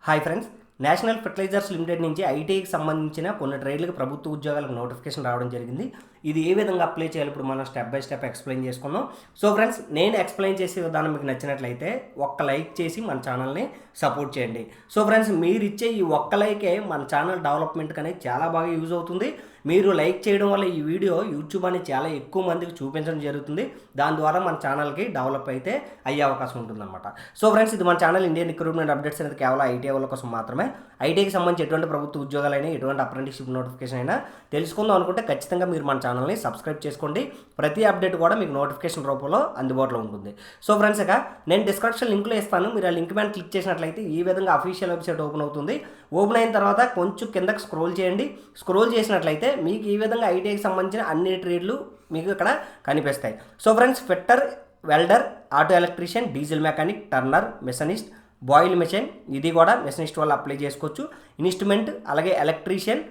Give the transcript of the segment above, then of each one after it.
Hi friends, national fertilisers limited నుంచి ఐటీఐకి సంబంధించిన కొన్ని ట్రేడ్లకు ప్రభుత్వ ఉద్యోగాలకు నోటిఫికేషన్ రావడం జరిగింది. ఇది ఏ విధంగా అప్లై చేయాలి ఇప్పుడు మనం స్టెప్ బై స్టెప్ ఎక్స్ప్లెయిన్ చేసుకుందాం. సో ఫ్రెండ్స్, నేను ఎక్స్ప్లెయిన్ చేసే విధానం మీకు నచ్చినట్లయితే ఒక్క లైక్ చేసి మన ఛానల్ని సపోర్ట్ చేయండి. సో ఫ్రెండ్స్, మీరు ఇచ్చే ఈ ఒక్క లైకే మన ఛానల్ డెవలప్మెంట్కి అనేది చాలా బాగా యూజ్ అవుతుంది. మీరు లైక్ చేయడం వల్ల ఈ వీడియో యూట్యూబ్ అనేది చాలా ఎక్కువ మందికి చూపించడం జరుగుతుంది. దాని ద్వారా మన ఛానల్కి డెవలప్ అయితే అయ్యే అవకాశం ఉంటుందన్నమాట. సో ఫ్రెండ్స్, ఇది మన ఛానల్ ఇండియన్ రిక్రూట్మెంట్ అప్డేట్స్ అనేది కేవలం ఐటీఐ వాళ్ళ కోసం మాత్రమే. ఐటీఐకి సంబంధించి ఎటువంటి ప్రభుత్వ ఉద్యోగాలైనా ఎటువంటి అప్రెంటిస్షిప్ నోటిఫికేషన్ అయినా తెలుసుకుందాం అనుకుంటే ఖచ్చితంగా మీరు మన ఛానల్ని సబ్స్క్రైబ్ చేసుకోండి. ప్రతి అప్డేట్ కూడా మీకు నోటిఫికేషన్ రూపంలో అందుబాటులో ఉంటుంది. సో ఫ్రెండ్స్, ఇక నేను డిస్క్రిప్షన్ లింక్లో ఇస్తాను. మీరు ఆ లింక్ మీద క్లిక్ చేసినట్లయితే ఈ విధంగా అఫీషియల్ వెబ్సైట్ ఓపెన్ అవుతుంది. ఓపెన్ అయిన తర్వాత కొంచెం కిందకి స్క్రోల్ చేయండి. స్క్రోల్ చేసినట్లయితే మీకు ఈ విధంగా ఐటీఐకి సంబంధించిన అన్ని ట్రేడ్లు మీకు ఇక్కడ కనిపిస్తాయి. So friends, fitter, welder, auto electrician, diesel mechanic, Turner, machinist, boil machine, ఇది కూడా మెషనిస్ట్ వాళ్ళు అప్లై చేసుకోవచ్చు. ఇన్స్ట్రుమెంట్, అలాగే ఎలక్ట్రీషియన్,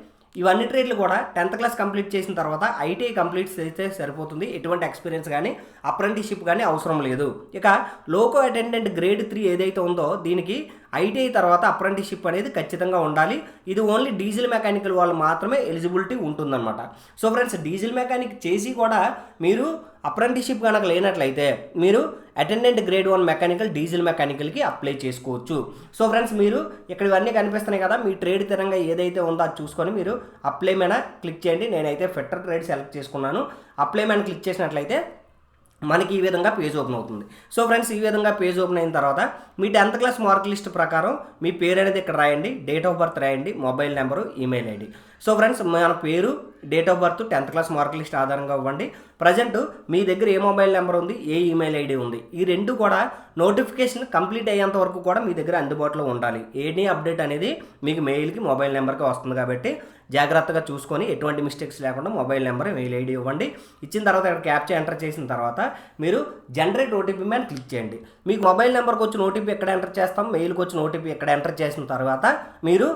ఇవన్నీ ట్రేడ్లు కూడా 10th క్లాస్ కంప్లీట్ చేసిన తర్వాత ఐటీఐ కంప్లీట్ చేస్తే సరిపోతుంది. ఎటువంటి ఎక్స్పీరియన్స్ కానీ అప్రెంటిస్షిప్ కానీ అవసరం లేదు. ఇక లోకో అటెండెంట్ గ్రేడ్ 3 ఏదైతే ఉందో దీనికి ఐటీఐ తర్వాత అప్రెంటిస్షిప్ అనేది ఖచ్చితంగా ఉండాలి. ఇది ఓన్లీ డీజిల్ మెకానికల్ వాళ్ళు మాత్రమే ఎలిజిబిలిటీ ఉంటుందన్నమాట. సో ఫ్రెండ్స్, డీజిల్ మెకానిక్ చేసి కూడా మీరు అప్రెంటిస్షిప్ కనుక లేనట్లయితే మీరు అటెండెంట్ గ్రేడ్ 1 మెకానికల్, డీజిల్ మెకానికల్కి అప్లై చేసుకోవచ్చు. సో ఫ్రెండ్స్, మీరు ఇక్కడ ఇవన్నీ కనిపిస్తున్నాయి కదా, మీ ట్రేడ్ తరంగా ఏదైతే ఉందో అది చూసుకొని మీరు అప్లై మీద క్లిక్ చేయండి. నేనైతే ఫిట్టర్ ట్రేడ్ సెలెక్ట్ చేసుకున్నాను. అప్లై మీద క్లిక్ చేసినట్లయితే మనకి ఈ విధంగా పేజ్ ఓపెన్ అవుతుంది. సో ఫ్రెండ్స్, ఈ విధంగా పేజ్ ఓపెన్ అయిన తర్వాత మీ 10th క్లాస్ మార్క్ లిస్ట్ ప్రకారం మీ పేరు అనేది ఇక్కడ రాయండి, డేట్ ఆఫ్ బర్త్ రాయండి, mobile number, email ID. So friends, మన పేరు, date of birth 10th class mark list ఆధారంగా ఇవ్వండి. ప్రజెంట్ మీ దగ్గర ఏ మొబైల్ నెంబర్ ఉంది, ఏ ఈమెయిల్ ఐడి ఉంది, ఈ రెండు కూడా నోటిఫికేషన్ కంప్లీట్ అయ్యేంత వరకు కూడా మీ దగ్గర అందుబాటులో ఉండాలి. ఏనీ అప్డేట్ అనేది మీకు మెయిల్కి, మొబైల్ నెంబర్కి వస్తుంది కాబట్టి జాగ్రత్తగా చూసుకొని ఎటువంటి మిస్టేక్స్ లేకుండా మొబైల్ నెంబర్, మెయిల్ ఐడి ఇవ్వండి. ఇచ్చిన తర్వాత ఇక్కడ క్యాప్చా ఎంటర్ చేసిన తర్వాత మీరు జనరేట్ ఓటీపీ మీద క్లిక్ చేయండి. మీకు మొబైల్ నెంబర్కి వచ్చిన ఓటీపీ ఎక్కడ ఎంటర్ చేస్తాం, మెయిల్కి వచ్చిన ఓటీపీ ఎక్కడ ఎంటర్ చేసిన తర్వాత మీరు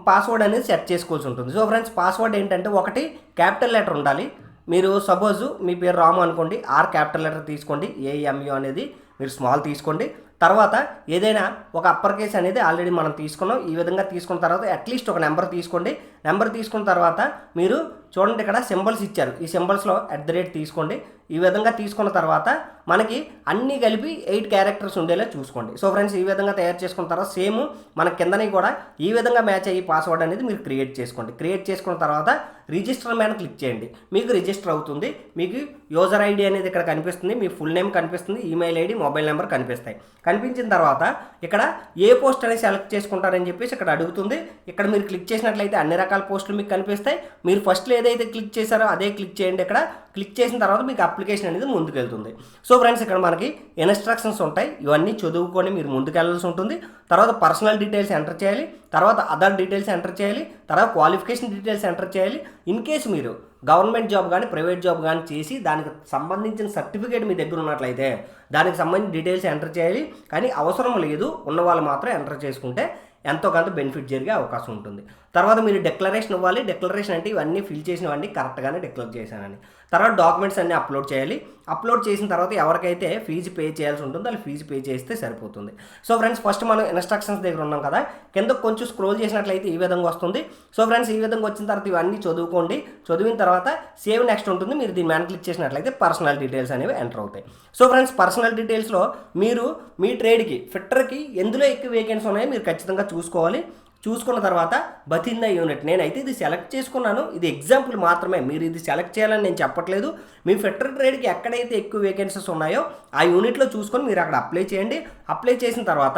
పాస్వర్డ్ అనేది సెట్ చేసుకోవాల్సి ఉంటుంది. సో ఫ్రెండ్స్, పాస్వర్డ్ ఏంటంటే ఒకటి క్యాపిటల్ లెటర్ ఉండాలి. మీరు సపోజు మీ పేరు రాము అనుకోండి, ఆర్ క్యాపిటల్ లెటర్ తీసుకోండి, ఏఎంయు అనేది మీరు స్మాల్ తీసుకోండి. తర్వాత ఏదైనా ఒక అప్పర్ కేస్ అనేది ఆల్రెడీ మనం తీసుకున్నాం. ఈ విధంగా తీసుకున్న తర్వాత అట్లీస్ట్ ఒక నెంబర్ తీసుకోండి. నెంబర్ తీసుకున్న తర్వాత మీరు చూడండి, ఇక్కడ సింబల్స్ ఇచ్చారు. ఈ సింబల్స్లో @ తీసుకోండి. ఈ విధంగా తీసుకున్న తర్వాత మనకి అన్నీ కలిపి 8 క్యారెక్టర్స్ ఉండేలా చూసుకోండి. సో ఫ్రెండ్స్, ఈ విధంగా తయారు చేసుకున్న తర్వాత సేమ్ మన కిందని కూడా ఈ విధంగా మ్యాచ్ అయ్యి పాస్వర్డ్ అనేది మీరు క్రియేట్ చేసుకోండి. క్రియేట్ చేసుకున్న తర్వాత రిజిస్టర్ మీద క్లిక్ చేయండి. మీకు రిజిస్టర్ అవుతుంది. మీకు యూజర్ ఐడి అనేది ఇక్కడ కనిపిస్తుంది, మీ ఫుల్ నేమ్ కనిపిస్తుంది, ఈమెయిల్ ఐడి, మొబైల్ నెంబర్ కనిపిస్తాయి. కనిపించిన తర్వాత ఇక్కడ ఏ పోస్ట్ అనేది సెలెక్ట్ చేసుకుంటారని చెప్పేసి ఇక్కడ అడుగుతుంది. ఇక్కడ మీరు క్లిక్ చేసినట్లయితే అన్ని రకాల పోస్టులు మీకు కనిపిస్తాయి. మీరు ఫస్ట్లో ఏదైతే క్లిక్ చేశారో అదే క్లిక్ చేయండి. ఇక్కడ క్లిక్ చేసిన తర్వాత మీకు అప్లికేషన్ అనేది ముందుకెళ్తుంది. సో ఫ్రెండ్స్, ఇక్కడ మనకి ఇన్స్ట్రక్షన్స్ ఉంటాయి. ఇవన్నీ చదువుకొని మీరు ముందుకెళ్ళాల్సి ఉంటుంది. తర్వాత పర్సనల్ డీటెయిల్స్ ఎంటర్ చేయాలి. తర్వాత అదర్ డీటెయిల్స్ ఎంటర్ చేయాలి. తర్వాత క్వాలిఫికేషన్ డీటెయిల్స్ ఎంటర్ చేయాలి. ఇన్ కేసు మీరు గవర్నమెంట్ జాబ్ కానీ ప్రైవేట్ జాబ్ కానీ చేసి దానికి సంబంధించిన సర్టిఫికేట్ మీ దగ్గర ఉన్నట్లయితే దానికి సంబంధించిన డీటెయిల్స్ ఎంటర్ చేయాలి. కానీ అవసరం లేదు, ఉన్న వాళ్ళు మాత్రం ఎంటర్ చేసుకుంటే ఎంతో కొంత బెనిఫిట్ జరిగే అవకాశం ఉంటుంది. తర్వాత మీరు డిక్లరేషన్ ఇవ్వాలి. డిక్లరేషన్ అంటే ఇవన్నీ ఫిల్ చేసినవన్నీ కరెక్ట్గానే డిక్లేర్ చేశానని. తర్వాత డాక్యుమెంట్స్ అన్నీ అప్లోడ్ చేయాలి. అప్లోడ్ చేసిన తర్వాత ఎవరికైతే ఫీజు పే చేయాల్సి ఉంటుందో వాళ్ళు ఫీజు పే చేస్తే సరిపోతుంది. సో ఫ్రెండ్స్, ఫస్ట్ మనం ఇన్స్ట్రక్షన్స్ దగ్గర ఉన్నాం కదా, కింద కొంచెం స్క్రోల్ చేసినట్లయితే ఈ విధంగా వస్తుంది. సో ఫ్రెండ్స్, ఈ విధంగా వచ్చిన తర్వాత ఇవన్నీ చదువుకోండి. చదివిన తర్వాత సేవ్ నెక్స్ట్ ఉంటుంది. మీరు దీని మీద క్లిక్ చేసినట్లయితే పర్సనల్ డీటెయిల్స్ అనేవి ఎంటర్ అవుతాయి. సో ఫ్రెండ్స్, పర్సనల్ డీటెయిల్స్లో మీరు మీ ట్రేడ్కి, ఫిట్టర్కి ఎందులో ఎక్కువ వేకెన్సీ ఉన్నాయో మీరు ఖచ్చితంగా చూసుకోవాలి. చూసుకున్న తర్వాత బతిందా యూనిట్, నేనైతే ఇది సెలెక్ట్ చేసుకున్నాను. ఇది ఎగ్జాంపుల్ మాత్రమే, మీరు ఇది సెలెక్ట్ చేయాలని నేను చెప్పట్లేదు. మీ ఫిట్టర్ ట్రేడ్కి ఎక్కడైతే ఎక్కువ వేకెన్సీస్ ఉన్నాయో ఆ యూనిట్లో చూసుకొని మీరు అక్కడ అప్లై చేయండి. అప్లై చేసిన తర్వాత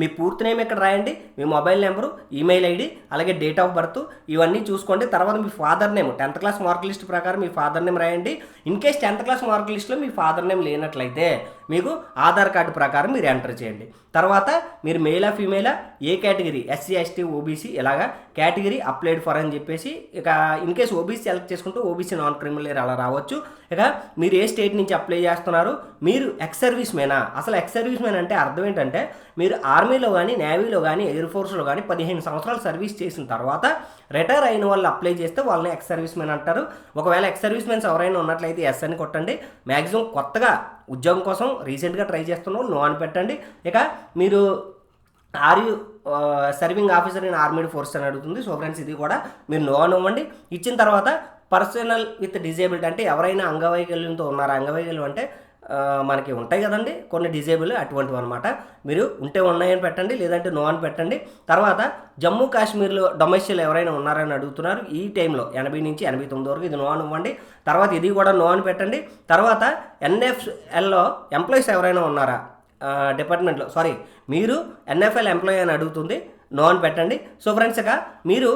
మీ పూర్తి నేమ్ ఇక్కడ రాయండి, మీ మొబైల్ నెంబరు, ఈమెయిల్ ఐడి, అలాగే డేట్ ఆఫ్ బర్త్ ఇవన్నీ చూసుకోండి. తర్వాత మీ father name 10th class mark list ప్రకారం మీ ఫాదర్ నేమ్ రాయండి. In case 10th class mark లిస్ట్లో మీ ఫాదర్ నేమ్ లేనట్లయితే మీకు ఆధార్ కార్డు ప్రకారం మీరు ఎంటర్ చేయండి. తర్వాత మీరు మేలా ఫీమేలా, ఏ కేటగిరీ, ఎస్సీ, ఎస్టీ, ఓబీసీ, ఇలాగా కేటగిరీ అప్లైడ్ ఫర్ అని చెప్పేసి ఇక ఇన్ కేస్ ఓబీసీ సెలెక్ట్ చేసుకుంటే ఓబీసీ నాన్ క్రిమినల్ అలా రావచ్చు. ఇక మీరు ఏ స్టేట్ నుంచి అప్లై చేస్తున్నారు, మీరు ఎక్స్ సర్వీస్ మేనా. అసలు ఎక్స్ సర్వీస్ మేన్ అంటే అర్థం ఏంటంటే మీరు ఆర్మీలో కానీ, నేవీలో కానీ, ఎయిర్ ఫోర్స్లో కానీ 15 సంవత్సరాలు సర్వీస్ చేసిన తర్వాత రిటైర్ అయిన వాళ్ళు అప్లై చేస్తే వాళ్ళని ఎక్స్ సర్వీస్ మెన్ అంటారు. ఒకవేళ ఎక్స్ సర్వీస్ మెన్స్ ఎవరైనా ఉన్నట్లయితే ఎస్ అని కొట్టండి. మ్యాక్సిమం కొత్తగా ఉద్యోగం కోసం రీసెంట్గా ట్రై చేస్తున్న వాళ్ళు నో అని పెట్టండి. ఇక మీరు are you serving officer in armed force అని అడుగుతుంది. సో ఫ్రెండ్స్ ఇది కూడా మీరు నో అని ఇవ్వండి. ఇచ్చిన తర్వాత పర్సనల్ విత్ డిజేబిలిటీ అంటే ఎవరైనా అంగవైకల్యంతో ఉన్నారా, అంగవైకల్యం అంటే మనకి ఉంటాయి కదండి కొన్ని డిజేబుల్, అటువంటివి అనమాట. మీరు ఉంటే ఉన్నాయని పెట్టండి, లేదంటే నో అని పెట్టండి. తర్వాత జమ్మూ కాశ్మీర్లో డొమెస్టియల్ ఎవరైనా ఉన్నారని అడుగుతున్నారు ఈ టైంలో 80 నుంచి 89 వరకు, ఇది నో అని ఇవ్వండి. తర్వాత ఇది కూడా నో అని పెట్టండి. తర్వాత ఎన్ఎఫ్ఎల్లో ఎంప్లాయీస్ ఎవరైనా ఉన్నారా డిపార్ట్మెంట్లో, సారీ మీరు ఎన్ఎఫ్ఎల్ ఎంప్లాయీ అని అడుగుతుంది, నో అని పెట్టండి. సో ఫ్రెండ్స్ ఇక మీరు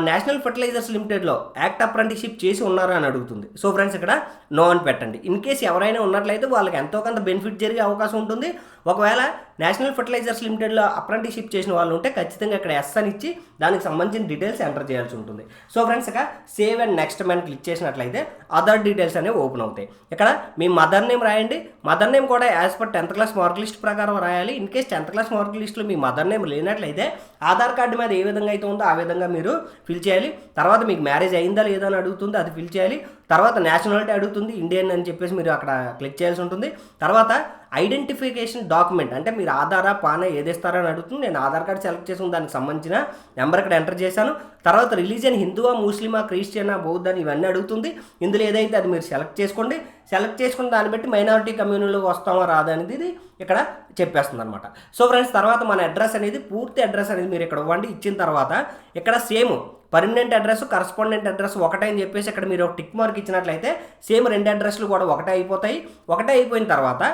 నేషనల్ ఫర్టిలైజర్స్ లిమిటెడ్లో యాక్ట్ అప్రెంటిస్షిప్ చేసి ఉన్నారా అని అడుగుతుంది. సో ఫ్రెండ్స్ ఇక్కడ నో అని పెట్టండి. ఇన్ కేసు ఎవరైనా ఉన్నట్లయితే వాళ్ళకి ఎంతో కొంత బెనిఫిట్ జరిగే అవకాశం ఉంటుంది. ఒకవేళ నేషనల్ ఫర్టిలైజర్స్ లిమిటెడ్లో అప్రెంటిస్షిప్ చేసిన వాళ్ళు ఉంటే ఖచ్చితంగా ఇక్కడ ఎస్ అని ఇచ్చి దానికి సంబంధించిన డీటెయిల్స్ ఎంటర్ చేయాల్సి ఉంటుంది. సో ఫ్రెండ్స్ ఇక సేవ్ అండ్ నెక్స్ట్ మనం క్లిక్ చేసినట్లయితే అదర్ డీటెయిల్స్ అనేవి ఓపెన్ అవుతాయి. ఇక్కడ మీ మదర్ నేమ్ రాయండి. మదర్ నేమ్ కూడా as per 10th class mark list ప్రకారం రాయాలి. In case 10th class mark లిస్ట్లో మీ మదర్ నేమ్ లేనట్లయితే ఆధార్ కార్డు మీద ఏ విధంగా అయితే ఉందో ఆ విధంగా మీరు ఫిల్ చేయాలి. తర్వాత మీకు మ్యారేజ్ అయిందా లేదా అని అడుగుతుంది, అది ఫిల్ చేయాలి. తర్వాత నేషనాలిటీ అడుగుతుంది, ఇండియన్ అని చెప్పేసి మీరు అక్కడ క్లిక్ చేయాల్సి ఉంటుంది. తర్వాత ఐడెంటిఫికేషన్ డాక్యుమెంట్ అంటే మీరు ఆధారా పానా ఏదేస్తారని అడుగుతుంది. నేను ఆధార్ కార్డు సెలెక్ట్ చేసుకుని దానికి సంబంధించిన నెంబర్ ఇక్కడ ఎంటర్ చేశాను. తర్వాత రిలీజియన్ హిందువా, ముస్లిమా, క్రిస్టియనా, బౌద్ధ ఇవన్నీ అడుగుతుంది. ఇందులో ఏదైతే అది మీరు సెలెక్ట్ చేసుకోండి. సెలెక్ట్ చేసుకుని దాన్ని బట్టి మైనారిటీ కమ్యూనిటీలోకి వస్తామా రాదా అనేది ఇది ఇక్కడ చెప్పేస్తుంది అనమాట. సో ఫ్రెండ్స్ తర్వాత మన అడ్రస్ అనేది పూర్తి అడ్రస్ అనేది మీరు ఇక్కడ ఇవ్వండి. ఇచ్చిన తర్వాత ఇక్కడ same permanent address correspondent address ఒకటే అని చెప్పేసి ఇక్కడ మీరు ఒక టిక్ మార్క్ ఇచ్చినట్లయితే సేమ్ 2 అడ్రస్లు కూడా ఒకటే అయిపోతాయి. ఒకటే అయిపోయిన తర్వాత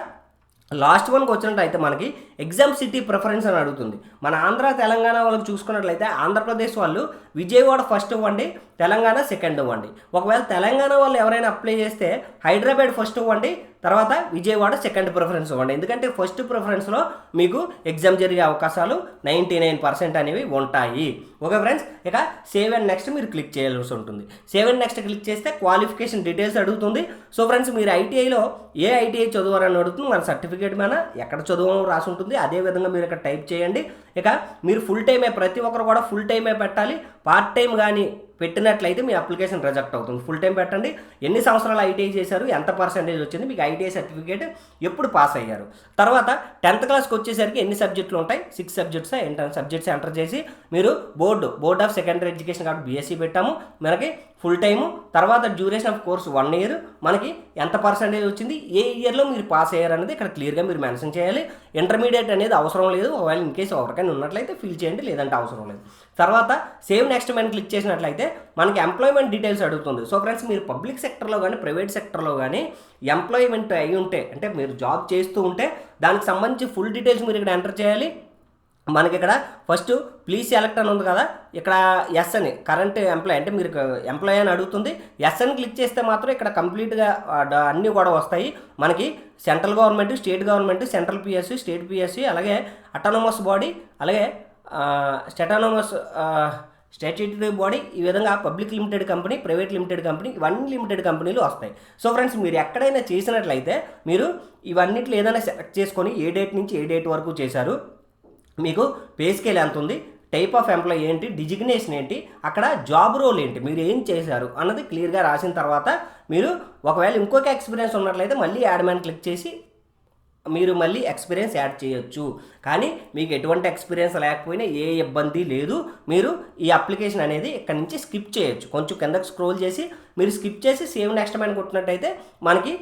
లాస్ట్ వన్కి వచ్చినట్లయితే మనకి ఎగ్జామ్ సిటీ ప్రిఫరెన్స్ అని అడుగుతుంది. మన ఆంధ్ర తెలంగాణ వాళ్ళకి చూసుకున్నట్లయితే ఆంధ్రప్రదేశ్ వాళ్ళు విజయవాడ ఫస్ట్ ఇవ్వండి, తెలంగాణ సెకండ్ ఇవ్వండి. ఒకవేళ తెలంగాణ వాళ్ళు ఎవరైనా అప్లై చేస్తే హైదరాబాద్ ఫస్ట్ ఇవ్వండి, తర్వాత విజయవాడ సెకండ్ ప్రిఫరెన్స్ ఇవ్వండి. ఎందుకంటే ఫస్ట్ ప్రిఫరెన్స్లో మీకు ఎగ్జామ్ జరిగే అవకాశాలు 99% అనేవి ఉంటాయి. ఓకే ఫ్రెండ్స్, ఇక సేవ్ అండ్ నెక్స్ట్ మీరు క్లిక్ చేయాల్సి ఉంటుంది. సేవ్ అండ్ నెక్స్ట్ క్లిక్ చేస్తే క్వాలిఫికేషన్ డీటెయిల్స్ అడుగుతుంది. సో ఫ్రెండ్స్ మీరు ఐటీఐలో ఏ ఐటీఐ చదువారని అడుగుతుంది. మన సర్టిఫికేట్ మీద ఎక్కడ చదువు రాసి ఉంటుంది, అదేవిధంగా మీరు ఇక్కడ టైప్ చేయండి. ఇక మీరు ఫుల్ టైమే, ప్రతి ఒక్కరు కూడా ఫుల్ టైమే పెట్టాలి. పార్ట్ టైం కానీ పెట్టినట్లయితే మీ అప్లికేషన్ రిజెక్ట్ అవుతుంది. ఫుల్ టైం పెట్టండి. ఎన్ని సంవత్సరాలు ఐటీఐ చేశారు, ఎంత పర్సెంటేజ్ వచ్చింది, మీకు ఐటీఐ సర్టిఫికేట్ ఎప్పుడు పాస్ అయ్యారు. తర్వాత 10th క్లాస్కి వచ్చేసరికి ఎన్ని సబ్జెక్టులు ఉంటాయి, 6 సబ్జెక్ట్స్ సబ్జెక్ట్స్ ఎంటర్ చేసి మీరు బోర్డ్ ఆఫ్ సెకండరీ ఎడ్యుకేషన్ కాబట్టి బీఎస్సీ పెట్టాము. మనకి ఫుల్ టైము, తర్వాత డ్యూరేషన్ ఆఫ్ కోర్స్ 1 ఇయర్, మనకి ఎంత పర్సెంటేజ్ వచ్చింది, ఏ ఇయర్లో మీరు పాస్ అయ్యారు అనేది ఇక్కడ క్లియర్గా మీరు మెన్షన్ చేయాలి. ఇంటర్మీడియట్ అనేది అవసరం లేదు. ఒకవేళ ఇన్ కేసు ఎవరికైనా ఉన్నట్లయితే ఫిల్ చేయండి, లేదంటే అవసరం లేదు. తర్వాత సేవ్ నెక్స్ట్ మనం క్లిక్ చేసినట్లయితే మనకి ఎంప్లాయ్మెంట్ డీటెయిల్స్ అడుగుతుంది. సో ఫ్రెండ్స్ మీరు పబ్లిక్ సెక్టర్లో కానీ ప్రైవేట్ సెక్టర్లో కానీ ఎంప్లాయ్మెంట్ అయి ఉంటే, అంటే మీరు జాబ్ చేస్తూ ఉంటే దానికి సంబంధించి ఫుల్ డీటెయిల్స్ మీరు ఇక్కడ ఎంటర్ చేయాలి. మనకి ఇక్కడ ఫస్ట్ ప్లీజ్ సెలెక్ట్ అని ఉంది కదా, ఇక్కడ ఎస్ అని కరెంట్ ఎంప్లాయ్ అంటే మీరు ఎంప్లాయ్ అని అడుగుతుంది. ఎస్ అని క్లిక్ చేస్తే మాత్రం ఇక్కడ కంప్లీట్గా అన్నీ కూడా వస్తాయి. మనకి central government, state government, central PSC, state PSC, అలాగే అటానమస్ బాడీ, అలాగే స్టాట్యూటరీ బాడీ, ఈ విధంగా public limited company, private limited company, ఇవన్నీ లిమిటెడ్ కంపెనీలు వస్తాయి. సో ఫ్రెండ్స్ మీరు ఎక్కడైనా చేసినట్లయితే మీరు ఇవన్నిట్లో ఏదైనా సెలెక్ట్ చేసుకొని ఏ డేట్ నుంచి ఏ డేట్ వరకు చేశారు, మీకు పే స్కేల్ ఎంత ఉంది, టైప్ ఆఫ్ ఎంప్లాయ్ ఏంటి, డిజిగ్నేషన్ ఏంటి, అక్కడ జాబ్ రోల్ ఏంటి, మీరు ఏం చేశారు అన్నది క్లియర్గా రాసిన తర్వాత మీరు ఒకవేళ ఇంకొక ఎక్స్పీరియన్స్ ఉన్నట్లయితే మళ్ళీ యాడ్ మ్యాన్ క్లిక్ చేసి మీరు మళ్ళీ ఎక్స్పీరియన్స్ యాడ్ చేయొచ్చు. కానీ మీకు ఎటువంటి ఎక్స్పీరియన్స్ లేకపోయినా ఏ ఇబ్బంది లేదు. మీరు ఈ అప్లికేషన్ అనేది ఇక్కడ నుంచి స్కిప్ చేయొచ్చు. కొంచెం కిందకి స్క్రోల్ చేసి మీరు స్కిప్ చేసి సేవ్ నెక్స్ట్ మ్యాన్ కొట్టినట్టయితే మనకి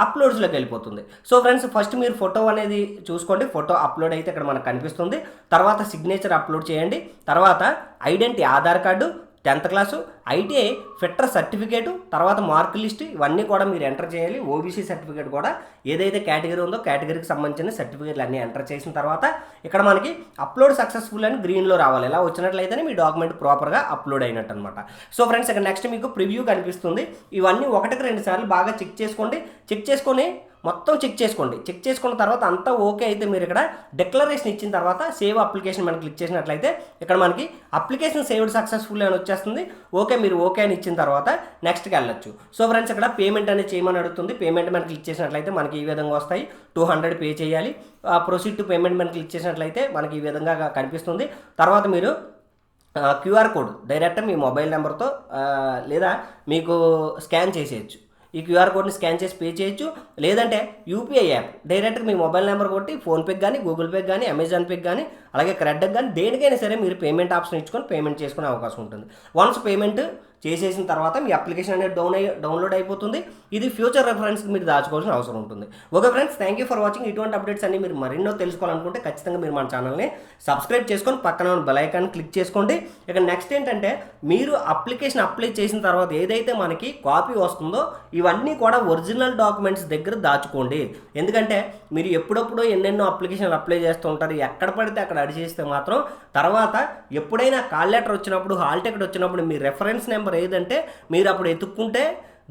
అప్లోడ్స్లోకి వెళ్ళిపోతుంది. సో ఫ్రెండ్స్ ఫస్ట్ మీరు ఫోటో అనేది చూసుకోండి. ఫోటో అప్లోడ్ అయితే ఇక్కడ మనకు కనిపిస్తుంది. తర్వాత సిగ్నేచర్ అప్లోడ్ చేయండి. తర్వాత identity, Aadhaar card, 10th class, ITI fitter certificate, తర్వాత మార్క్ లిస్ట్, ఇవన్నీ కూడా మీరు ఎంటర్ చేయాలి. ఓబీసీ సర్టిఫికేట్ కూడా ఏదైతే కేటగిరీ ఉందో కేటగిరీకి సంబంధించిన సర్టిఫికేట్లు అన్నీ ఎంటర్ చేసిన తర్వాత ఇక్కడ మనకి అప్లోడ్ సక్సెస్ఫుల్ అని గ్రీన్లో రావాలి. ఇలా వచ్చినట్లయితేనే మీ డాక్యుమెంట్ ప్రాపర్గా అప్లోడ్ అయినట్టు అనమాట. సో ఫ్రెండ్స్ ఇక్కడ నెక్స్ట్ మీకు ప్రివ్యూ కనిపిస్తుంది. ఇవన్నీ 1-2 సార్లు బాగా చెక్ చేసుకోండి. మొత్తం చెక్ చేసుకున్న తర్వాత అంతా ఓకే అయితే మీరు ఇక్కడ డిక్లరేషన్ ఇచ్చిన తర్వాత సేవ్ అప్లికేషన్ మనం క్లిక్ చేసినట్లయితే ఇక్కడ మనకి అప్లికేషన్ సేవ్డ్ సక్సెస్ఫుల్ అని వచ్చేస్తుంది. ఓకే మీరు ఓకే అని ఇచ్చిన తర్వాత నెక్స్ట్కి వెళ్ళొచ్చు. సో ఫ్రెండ్స్ ఇక్కడ పేమెంట్ అనేది చేయమని అడుగుతుంది. పేమెంట్ మనం క్లిక్ చేసినట్లయితే మనకి ఈ విధంగా వస్తాయి. 200 పే చేయాలి. ప్రొసీడ్ టు పేమెంట్ మనం క్లిక్ చేసినట్లయితే మనకి ఈ విధంగా కనిపిస్తుంది. తర్వాత మీరు క్యూఆర్ కోడ్ డైరెక్ట్ మీ మొబైల్ నెంబర్తో లేదా మీకు స్కాన్ చేసేయచ్చు. ఈ క్యూఆర్ కోడ్ని స్కాన్ చేసి పే చేయొచ్చు. లేదంటే యూపీఐ యాప్ డైరెక్ట్గా మీ మొబైల్ నెంబర్ కొట్టి ఫోన్పేకి కానీ, గూగుల్ పేకి కానీ, అమెజాన్ పేకి కానీ, అలాగే క్రెడిట్కి కానీ దేనికైనా సరే మీరు పేమెంట్ ఆప్షన్ ఇచ్చుకొని పేమెంట్ చేసుకునే అవకాశం ఉంటుంది. వన్స్ పేమెంట్ చేసేసిన తర్వాత మీ అప్లికేషన్ అనేది డౌన్లోడ్ అయిపోతుంది. ఇది ఫ్యూచర్ రెఫరెన్స్కి మీరు దాచుకోవాల్సిన అవసరం ఉంటుంది. Okay friends, thank you for watching. ఇటువంటి అప్డేట్స్ అన్ని మీరు మరెన్నో తెలుసుకోవాలనుకుంటే ఖచ్చితంగా మీరు మన ఛానల్ని సబ్స్క్రైబ్ చేసుకొని పక్కన ఉన్న బెల్ ఐకాన్ క్లిక్ చేసుకోండి. ఇక నెక్స్ట్ ఏంటంటే మీరు అప్లికేషన్ అప్లై చేసిన తర్వాత ఏదైతే మనకి కాపీ వస్తుందో ఇవన్నీ కూడా ఒరిజినల్ డాక్యుమెంట్స్ దగ్గర దాచుకోండి. ఎందుకంటే మీరు ఎప్పుడప్పుడు ఎన్నెన్నో అప్లికేషన్లు అప్లై చేస్తూ ఉంటారు, ఎక్కడ పడితే అక్కడ అడిచేస్తే మాత్రం తర్వాత ఎప్పుడైనా కాల్ లెటర్ వచ్చినప్పుడు, హాల్ టికెట్ వచ్చినప్పుడు మీ రెఫరెన్స్ నెంబర్ ఏదంటే మీరు అప్పుడు ఎత్తుక్కుంటే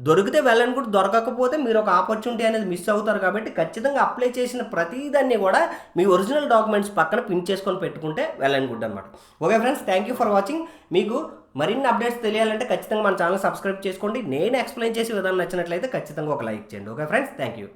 దొరికితే వెళ్ళని కూడా, దొరకకపోతే మీరు ఒక ఆపర్చునిటీ అనేది మిస్ అవుతారు. కాబట్టి ఖచ్చితంగా అప్లై చేసిన ప్రతిదాన్ని కూడా మీ ఒరిజినల్ డాక్యుమెంట్స్ పక్కన పిన్ చేసుకొని పెట్టుకుంటే వెళ్ళని గుడ్ అనమాట. Okay friends, thank you for watching. మీకు మరిన్ని అప్డేట్స్ తెలియాలంటే ఖచ్చితంగా మన ఛానల్ సబ్స్క్రైబ్ చేసుకోండి. నేను ఎక్స్ప్లెయిన్ చేసే విధానం నచ్చినట్లయితే ఖచ్చితంగా ఒక లైక్ చేయండి. Okay friends, thank you.